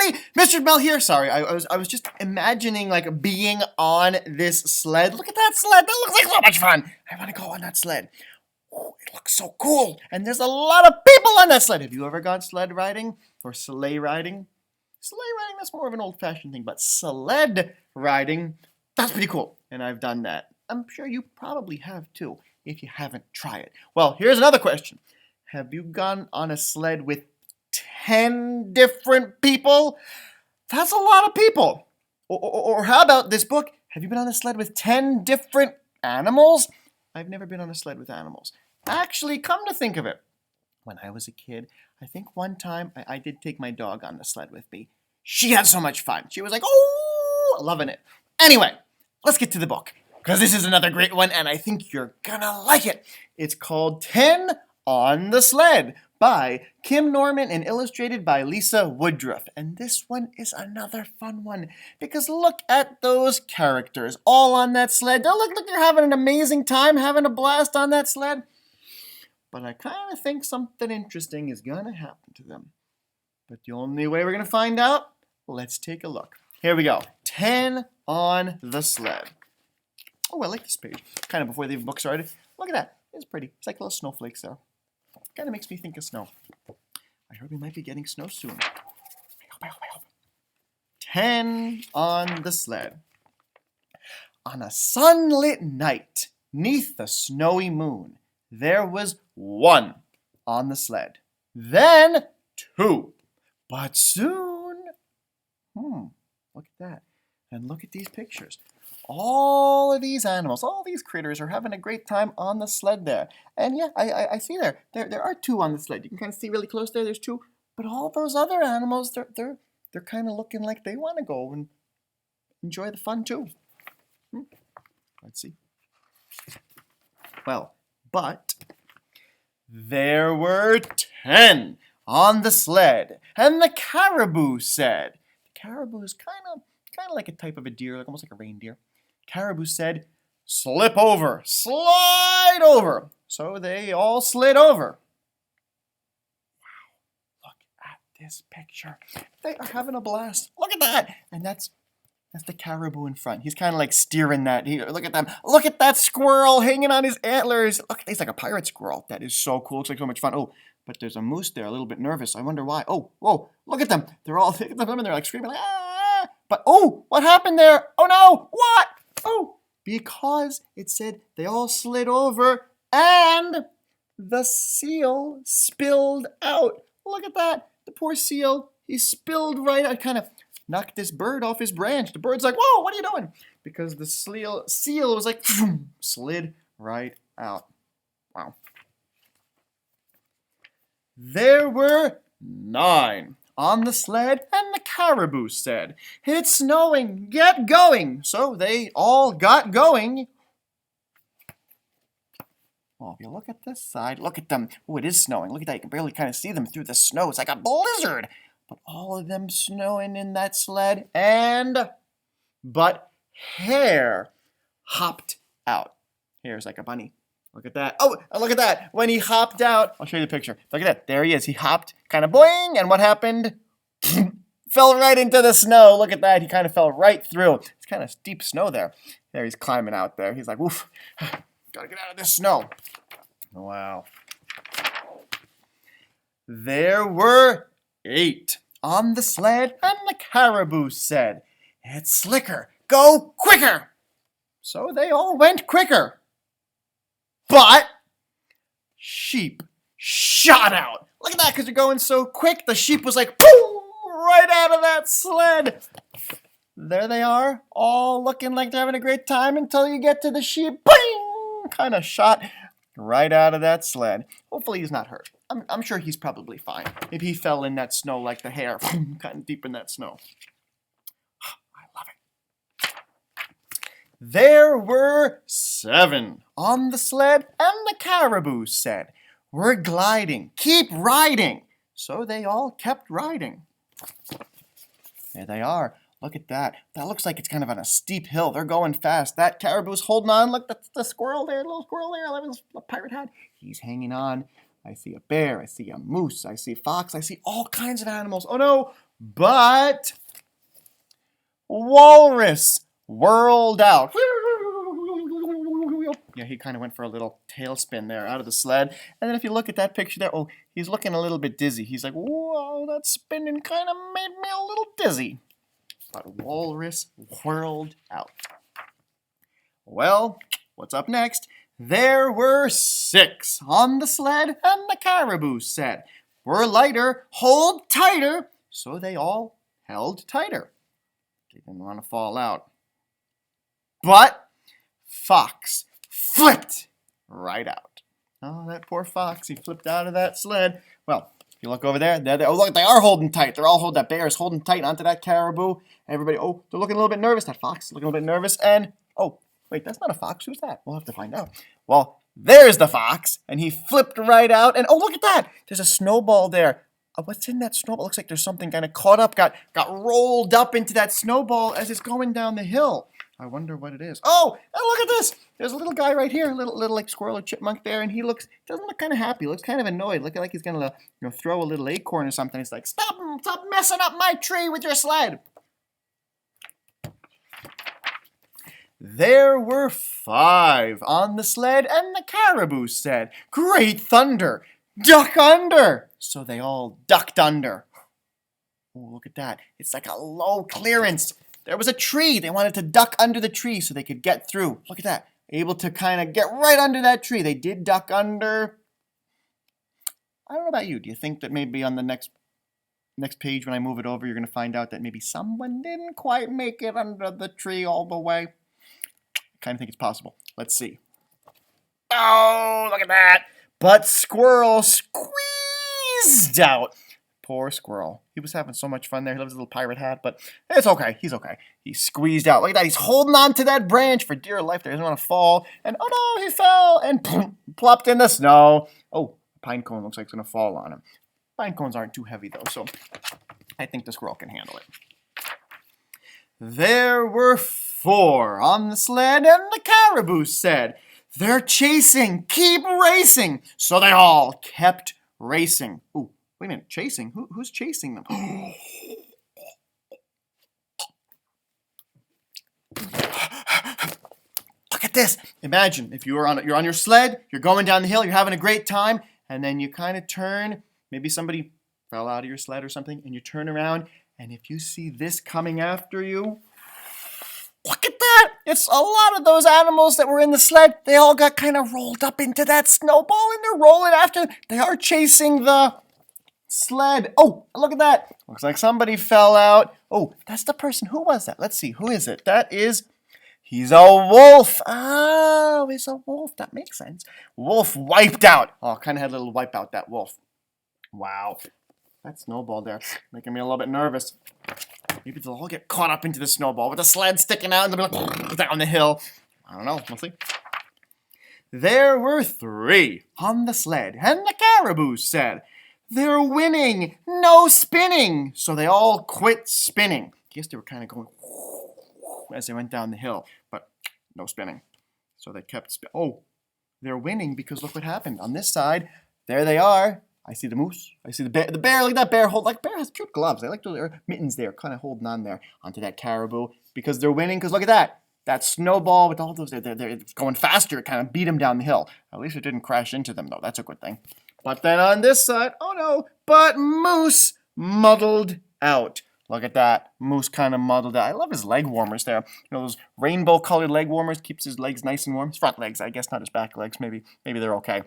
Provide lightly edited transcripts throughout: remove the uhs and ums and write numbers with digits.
Sorry, Mr. Bell here. Sorry, I was just imagining like being on this sled. Look at that sled. That looks like so much fun. I want to go on that sled. Oh, it looks so cool. And there's a lot of people on that sled. Have you ever gone sled riding or sleigh riding? Sleigh riding, that's more of an old-fashioned thing, but sled riding, that's pretty cool. And I've done that. I'm sure you probably have too, if you haven't tried it. Well, here's another question. Have you gone on a sled with 10 different people? That's a lot of people. Or how about this book? Have you been on a sled with 10 different animals? I've never been on a sled with animals. Actually, come to think of it, when I was a kid, I think one time I did take my dog on the sled with me. She had so much fun. She was like, oh, loving it. Anyway, let's get to the book, because this is another great one, and I think you're gonna like it. It's called 10 on the Sled by Kim Norman and illustrated by Lisa Woodruff. And this one is another fun one, because look at those characters all on that sled. They look like they're having an amazing time, having a blast on that sled. But I kind of think something interesting is going to happen to them. But the only way we're going to find out, let's take a look. Here we go. 10 on the Sled. Oh, I like this page. Kind of before the book started. Look at that. It's pretty. It's like little snowflakes there. Kind of makes me think of snow. I heard we might be getting snow soon. I hope. 10 on the Sled. On a sunlit night, 'neath the snowy moon, there was 1 on the sled, then 2, but soon, look at that, and look at these pictures. All of these animals, all these critters are having a great time on the sled there. And yeah, I see there are 2 on the sled. You can kind of see really close there, there's 2, but all those other animals, they're kind of looking like they want to go and enjoy the fun too. Let's see. Well, but there were 10 on the sled, and the caribou said, the caribou is kind of like a type of a deer, like almost like a reindeer. Caribou said, slip over, slide over. So they all slid over. Wow, look at this picture. They are having a blast. Look at that. And that's the caribou in front. He's kind of like steering that. Look at them. Look at that squirrel hanging on his antlers. Look, he's like a pirate squirrel. That is so cool. Looks like so much fun. Oh, but there's a moose there, a little bit nervous. I wonder why. Oh, whoa, look at them. They're all, and they're like screaming like, ah! But, oh, what happened there? Oh no, what? Oh, because it said they all slid over and the seal spilled out. Look at that. The poor seal, he spilled right out, kind of knocked this bird off his branch. The bird's like, whoa, what are you doing? Because the seal was like, slid right out. Wow. There were 9 on the sled, and the caribou said, it's snowing, get going. So they all got going. Oh, if you look at this side, look at them. Oh, it is snowing. Look at that. You can barely kind of see them through the snow. It's like a blizzard. But all of them snowing in that sled, but Hare hopped out. Hare's like a bunny. Look at that. Oh, look at that. When he hopped out, I'll show you the picture. Look at that. There he is. He hopped, kind of boing, and what happened? Fell right into the snow. Look at that. He kind of fell right through. It's kind of steep snow there. There he's climbing out there. He's like, woof, gotta get out of this snow. Wow. There were 8 on the sled, and the caribou said, it's slicker, go quicker. So they all went quicker. But sheep shot out. Look at that, because they're going so quick, the sheep was like, boom, right out of that sled. There they are, all looking like they're having a great time until you get to the sheep. Bing! Kind of shot right out of that sled. Hopefully he's not hurt. I'm sure he's probably fine. Maybe he fell in that snow like the hare, kind of deep in that snow. I love it. There were 7 on the sled, and the caribou said, we're gliding, keep riding. So they all kept riding. There they are. Look at that. That looks like it's kind of on a steep hill. They're going fast. That caribou's holding on. Look, that's the squirrel there, little squirrel there. That was a pirate hat. He's hanging on. I see a bear. I see a moose. I see a fox. I see all kinds of animals. Oh no, But Walrus whirled out. Yeah, he kind of went for a little tailspin there out of the sled. And then if you look at that picture there, oh, he's looking a little bit dizzy. He's like, whoa, that spinning kind of made me a little dizzy. But Walrus whirled out. Well, what's up next? There were 6 on the sled, and the caribou said, "We're lighter, hold tighter." So they all held tighter. They didn't want to fall out. But Fox flipped right out. Oh, that poor Fox, he flipped out of that sled. Well, if you look over there, oh, look, they are holding tight. They're all holding, that bear is holding tight onto that caribou. Everybody, oh, they're looking a little bit nervous. That fox is looking a little bit nervous. And, oh, wait, that's not a fox. Who's that? We'll have to find out. Well, there's the fox, and he flipped right out. And, oh, look at that. There's a snowball there. What's in that snowball? Looks like there's something kind of caught up, got rolled up into that snowball as it's going down the hill. I wonder what it is. Oh, and look at this. There's a little guy right here, little like squirrel or chipmunk there, and he doesn't look kind of happy. He looks kind of annoyed. Looking like he's gonna throw a little acorn or something. It's like, stop messing up my tree with your sled. There were 5 on the sled, and the caribou said, "Great thunder, duck under." So they all ducked under. Oh, look at that. It's like a low clearance. There was a tree. They wanted to duck under the tree so they could get through. Look at that. Able to kind of get right under that tree. They did duck under. I don't know about you. Do you think that maybe on the next page when I move it over, you're going to find out that maybe someone didn't quite make it under the tree all the way? I kind of think it's possible. Let's see. Oh, look at that. But Squirrel squeezed out. Poor Squirrel. He was having so much fun there. He loves his little pirate hat, but it's okay. He's okay. He squeezed out. Look at that. He's holding on to that branch for dear life. He doesn't want to fall. And oh no, he fell and plopped in the snow. Oh, a pine cone looks like it's going to fall on him. Pine cones aren't too heavy though, so I think the squirrel can handle it. There were 4 on the sled, and the caribou said, "They're chasing. Keep racing." So they all kept racing. Ooh. Wait a minute, chasing? Who's chasing them? Look at this. Imagine if you're on your sled, you're going down the hill, you're having a great time, and then you kind of turn. Maybe somebody fell out of your sled or something, and you turn around, and if you see this coming after you, look at that. It's a lot of those animals that were in the sled. They all got kind of rolled up into that snowball, and they're rolling after. They are chasing the sled. Oh, look at that. Looks like somebody fell out. Oh, that's the person. Who was that? Let's see. Who is it? He's a wolf. Oh, he's a wolf. That makes sense. Wolf wiped out. Oh, kind of had a little wipe out, that wolf. Wow. That snowball there making me a little bit nervous. Maybe they'll all get caught up into the snowball with the sled sticking out and they'll be like down the hill. I don't know. We'll see. There were 3 on the sled, and the caribou said, "They're winning, no spinning." So they all quit spinning. I guess they were kind of going as they went down the hill, but no spinning. So they kept spinning. Oh, they're winning because look what happened. On this side, there they are. I see the moose. I see the bear. The bear, look at that bear. Bear has cute gloves. I like those mittens there, kind of holding on there onto that caribou because they're winning. Because look at that. That snowball with all those, they're going faster. It kind of beat them down the hill. At least it didn't crash into them, though. That's a good thing. But then on this side, oh no, but Moose muddled out. Look at that. Moose kind of muddled out. I love his leg warmers there. Those rainbow-colored leg warmers. Keeps his legs nice and warm. His front legs, I guess, not his back legs. Maybe they're okay.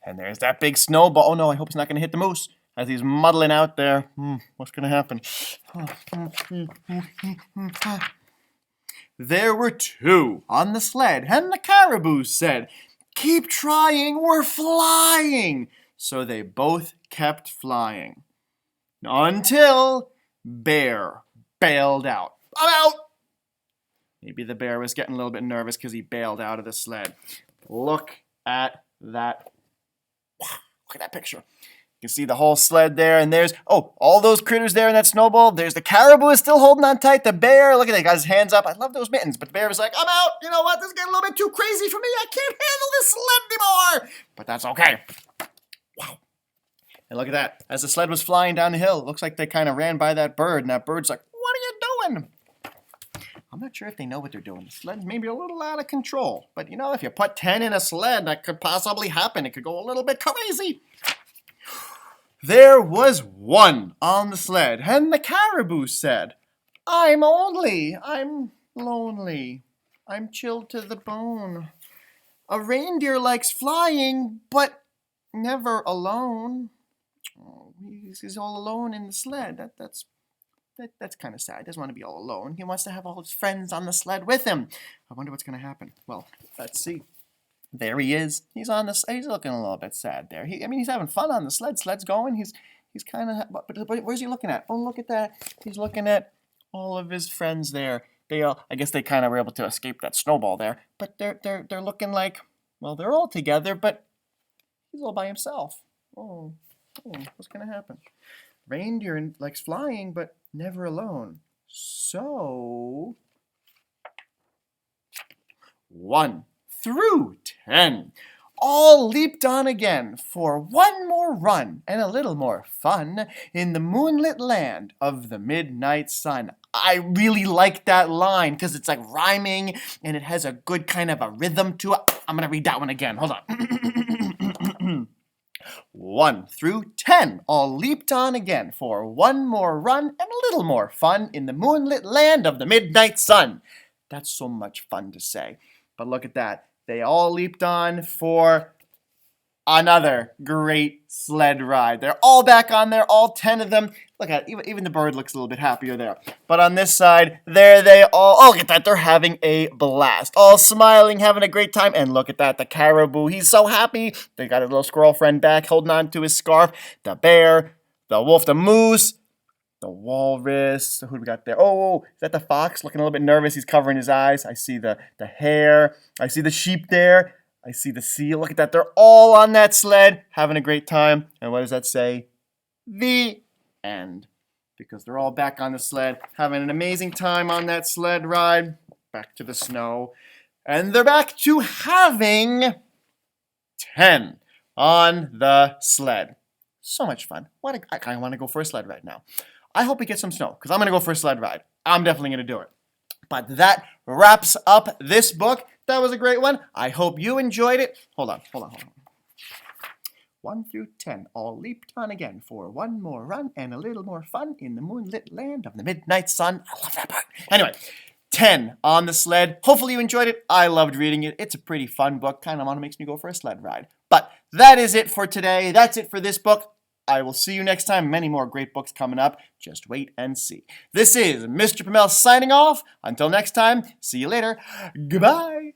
And there's that big snowball. Oh no, I hope it's not going to hit the moose as he's muddling out there. What's going to happen? There were 2 on the sled, and the caribou said, "Keep trying, we're flying." So they both kept flying. Until Bear bailed out. "I'm out!" Maybe the bear was getting a little bit nervous because he bailed out of the sled. Look at that. Look at that picture. You can see the whole sled there, and there's, all those critters there in that snowball. There's the caribou is still holding on tight. The bear, look at that, got his hands up. I love those mittens, but the bear was like, "I'm out. You know what? This is getting a little bit too crazy for me. I can't handle this sled anymore." But that's okay. Wow. And look at that. As the sled was flying down the hill, it looks like they kind of ran by that bird, and that bird's like, what are you doing? I'm not sure if they know what they're doing. The sled's maybe a little out of control. But you know, if you put 10 in a sled, that could possibly happen. It could go a little bit crazy. There was one on the sled, and the caribou said, I'm lonely. I'm chilled to the bone. A reindeer likes flying, but never alone. Oh, he's all alone in the sled. That's kind of sad. He doesn't want to be all alone. He wants to have all his friends on the sled with him. I wonder what's going to happen. Well, let's see. There he is. He's on the. He's looking a little bit sad there. He's having fun on the sled. Sled's going. He's kind of. But where's he looking at? Oh, look at that. He's looking at all of his friends there. I guess they kind of were able to escape that snowball there. But they're looking like, well, they're all together, but he's all by himself. Oh, what's going to happen? Reindeer likes flying, but never alone. So 1 through 10 all leaped on again for one more run and a little more fun in the moonlit land of the midnight sun. I really like that line because it's like rhyming and it has a good kind of a rhythm to it. I'm going to read that one again. Hold on. 1 through 10 all leaped on again for one more run and a little more fun in the moonlit land of the midnight sun. That's so much fun to say. But look at that. They all leaped on for another great sled ride. They're all back on there, all 10 of them. Look at it. Even the bird looks a little bit happier there. But on this side, there they all, oh, look at that. They're having a blast. All smiling, having a great time. And look at that. The caribou, he's so happy. They got his little squirrel friend back, holding on to his scarf. The bear, the wolf, the moose, the walrus. Who do we got there? Oh, is that the fox? Looking a little bit nervous. He's covering his eyes. I see the hare. I see the sheep there. I see the seal. Look at that. They're all on that sled, having a great time. And what does that say? The end. Because they're all back on the sled, having an amazing time on that sled ride. Back to the snow. And they're back to having 10 on the sled. So much fun. I kind of want to go for a sled ride now. I hope we get some snow, because I'm going to go for a sled ride. I'm definitely going to do it. But that wraps up this book. That was a great one. I hope you enjoyed it. Hold on. 1 through 10 all leaped on again for one more run and a little more fun in the moonlit land of the midnight sun. I love that part. Anyway, 10 on the sled. Hopefully you enjoyed it. I loved reading it. It's a pretty fun book. Kind of makes me go for a sled ride. But that is it for today. That's it for this book. I will see you next time. Many more great books coming up. Just wait and see. This is Mr. Pomel signing off. Until next time, see you later. Goodbye.